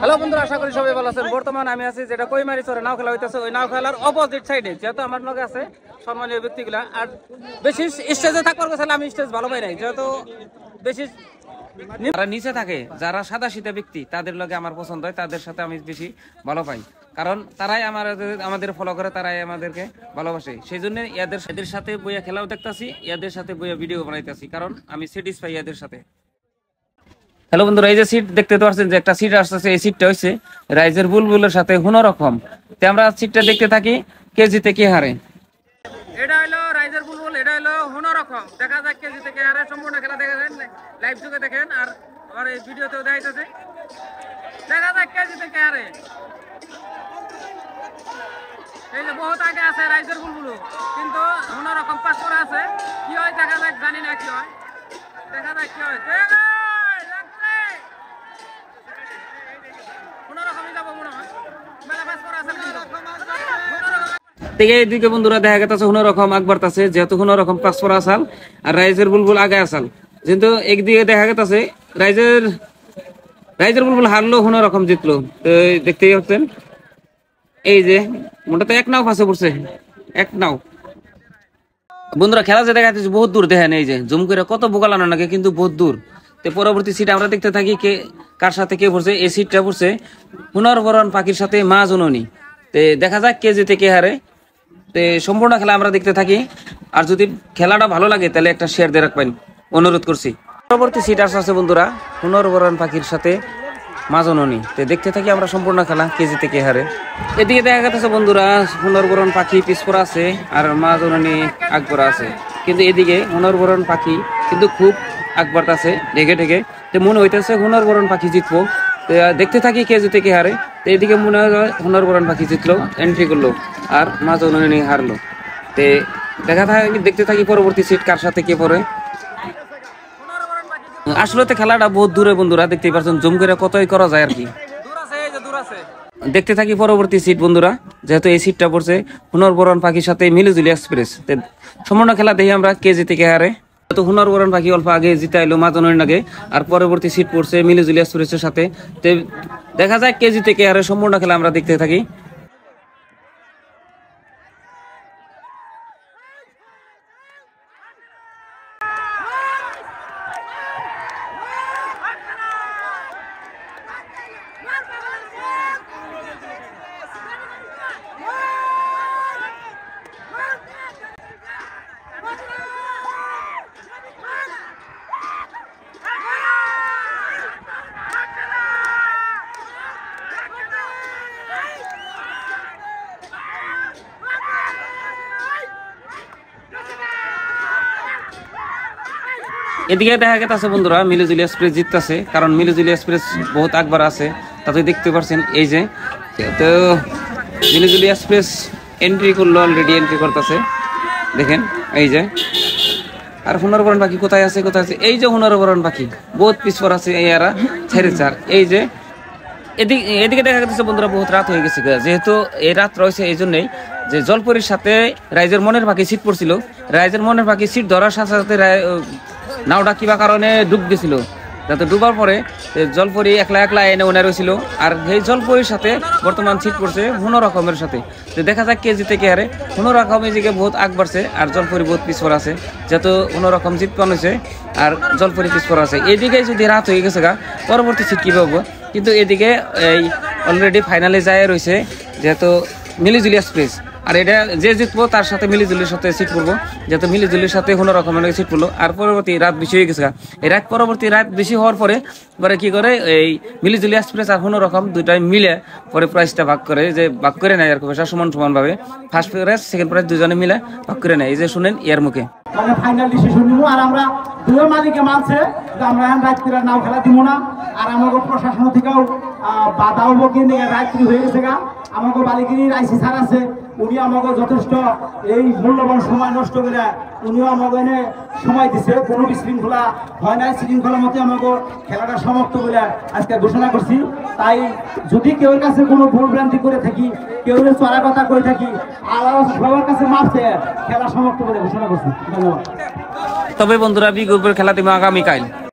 Hello বন্ধুরা, আশা করি সবাই ভালো আছেন। বর্তমানে আমি আছি যেটা কইমারি চরে নাও খেলা হইতেছে, ওই নাও খেলার অপোজিট সাইডে। যেহেতু আমার লগে আছে সম্মানীয় ব্যক্তিগুলা, আর বেশি স্টেজে থাকবার কথা আমি স্টেজ ভালো পাই নাই, যেহেতু বেশি যারা নিচে থাকে, যারা সাদা সিধা ব্যক্তি, তাদের লগে আমার পছন্দ হয়, তাদের সাথে আমি বেশি ভালো পাই, কারণ তারাই আমাদের ফলো করে, তারাই আমাদেরকে ভালোবাসে। সেই জন্য এদের সাথে বইয়া খেলাও দেখতেছি, এদের সাথে বইয়া ভিডিও বানাইতেছি, কারণ আমি স্যাটিসফাই এদের সাথে। হ্যালো বন্ধুরা, এই যে সিট দেখতে পাচ্ছেন যে একটা সিট আসতেছে, এই সিটটা হচ্ছে রাইজের বুলবুলের সাথে হুনো রকম। তো আমরা সিটটা দেখতে থাকি কে জিতে কে হারে। এটা হলো রাইজের বুলবুল, এটা হলো হুনো রকম। দেখা যাক কে জিতে কে হারে। সম্পূর্ণ খেলা দেখেন, লাইভ যুগে দেখেন, আর আমার এই ভিডিওতেও দেখাইতেছে। দেখা যাক কে জিতে কে হারে। এই যে বহুত আগে আছে রাইজের বুলবুল, কিন্তু হুনো রকম পাস করে আছে। কি হয় দেখা যাক, জানি না কি হয়, দেখা যাক কি হয়। এইদিকে বন্ধুরা দেখা গেছে হুনো রকম আগ বাড়তাছে, যেহেতু হুনো রকম পাঁচ পরা আসাল আর রাইজের বুলবুল আগে আসাল, কিন্তু একদিকে দেখা গেছে রাইজের বুলবুল হারলো, হুনো রকম জিতলো। তো দেখতেই হচ্ছেন এই যে মোটাতে এক নাও ফাঁসে পড়ছে, এক নাও। বন্ধুরা খেলা যে দেখা যাচ্ছে বহুত দূর, দেখেন এই যে জুম করে কত বোকালানো নাকি, কিন্তু বহুত দূর। তো পরবর্তী সিট আমরা দেখতে থাকি কে কার সাথে কে পড়ছে। এই সিটটা পড়ছে হুনরবরণ পাখির সাথে মা জননী। তো দেখা যাক কে জিতে কে হারে। তো সম্পূর্ণ খেলা আমরা দেখতে থাকি, আর যদি খেলাটা ভালো লাগে তাহলে একটা শেয়ার দিয়ে রাখবেন, অনুরোধ করছি। পরবর্তী সিট আসছে বন্ধুরা হুনরবরণ পাখির সাথে মা জননী। তো দেখতে থাকি আমরা সম্পূর্ণ খেলা কে জিতে কে হারে। এদিকে দেখা যাচ্ছে বন্ধুরা হুনরবরণ পাখি পিছপড়া আছে আর মা জননী আগপড়া আছে, কিন্তু এদিকে হুনরবরণ পাখি কিন্তু খুব আগবার আছে ঢেকে ঢেকে। তো মনে হইতেছে হুনরবরণ পাখি জিতবো। তো দেখতে থাকি কে জিতে কে হারে। তো এদিকে মনে হয় হুনরবরণ পাখি জিতলো, এন্ট্রি করলো, আর মা জননী হারলো। তো দেখতে থাকি পরবর্তী সিট কার সাথে কে পড়ে। আসলে তো খেলাটা বহুত দূরে বন্ধুরা, দেখতেই পাচ্ছেন জুম করে কতই করা যায় আর কি। দেখতে থাকি পরবর্তী সিট বন্ধুরা, যেহেতু এই সিটটা পড়ছে হুনরবরণ পাখির সাথে মিলিজুলি এক্সপ্রেস। সম্পূর্ণ খেলা দেখি আমরা কে জিতে কে হারে। তো হুনরবরণ পাখি অল্প আগে জিতে আইলো মা জননীর আগে, আর পরবর্তী সিট পড়ছে মিলিজুলি এক্সপ্রেসের সাথে। তো দেখা যায় কে জিতে কে হারে। সম্পূর্ণ খেলা আমরা দেখতে থাকি। এদিকে দেখা গেছে বন্ধুরা মিলিজুলি এক্সপ্রেস জিততেছে, কারণ মিলিজুলি এক্সপ্রেস বহুত আগবার আছে। তাতে দেখতে পাচ্ছেন এই যে, তো মিলিজুলি এক্সপ্রেস এন্ট্রি করলো, অলরেডি এন্ট্রি করতেছে দেখেন এই যে। আর হুনরবরণ পাখি কোথায় আছে এই যে হুনরবরণ পাখি বহুত পিছপর আছে, এরা ছেড়ে চার। এই যে এদিকে দেখা যাচ্ছে বন্ধুরা বহুত রাত হয়ে গেছে, যেহেতু এই রাত রয়েছে এই জন্যই যে জলপরির সাথে রাইজের মনের পাখি সিট পড়ছিল। রাইজের মনের পাখি সিট ধরার সাথে সাথে নাওটা কিবা কারণে ডুব গেছিল, যাতে ডুবার পরে জলপরি একলা একলা এনে ওনে রয়েছিল। আর এই জলপরির সাথে বর্তমান সিট পড়ছে হুনো রকমের সাথে। তো দেখা যাক কে জিতে কে হারে। হুনো রকম এদিকে বহুত আগ বাড়ছে, আর জলপরি বহুত পিছপর আছে, যেহেতু হুনো রকম জিত পান হয়েছে আর জলপরি পিছপর আছে। এদিকে যদি রাত হয়ে গেছে গা, পরবর্তী সিট কী পাবো। কিন্তু এদিকে এই অলরেডি ফাইনালে যায় রয়েছে যেহেতু মিলিজুলি এক্সপ্রেস, আর এটা যে জিতবো তার সাথে মিলিজুলির সাথে সিট পড়বো, যেহেতু মিলিজুলির সাথে কোনো রকমের সিট পড়লো। আর পরবর্তী রাত বেশি হয়ে গেছে, এই পরবর্তী রাত বেশি হওয়ার পরে পরে কি করে এই মিলিজুলি এক্সপ্রেস আর কোনো রকম দুইটাই মিলে পরে প্রাইসটা ভাগ করে, যে ভাগ করে নেয় আর পয়সা সমান সমান ভাবে। ফার্স্ট প্রাইস সেকেন্ড প্রাইস দুজনে মিলে ভাগ করে নেয়। এই যে শুনেন এর মুখে ফাইনাল ডিসিশন নিব। আর আমরা দুই মালিকে মানছে যে আমরা এখন রাত্রির নাও খেলা দিব না। আর আমাকে প্রশাসন থেকেও বাধাও বকিয়ে নিয়ে রাত্রি হয়ে গেছে গা। আমাকে বালিগিরির আইসি স্যার আছে, উনি আমাকে যথেষ্ট এই মূল্যবান সময় নষ্ট করে উনিও আমাকে এনে সময় দিছে। কোনো বিশৃঙ্খলা হয় নাই, শৃঙ্খলার মধ্যে আমাকে খেলাটা সমাপ্ত করে আজকে ঘোষণা করছি। তাই যদি কেউ কাছে কোনো ভুল ভ্রান্তি করে থাকি, কেউ চড়া কথা করে থাকি, আল্লাহ সবার কাছে মাপছে খেলা সমাপ্ত করে ঘোষণা করছি। ধন্যবাদ। তবে বন্ধুরা বি গ্রুপের খেলা দিব আগামীকাল।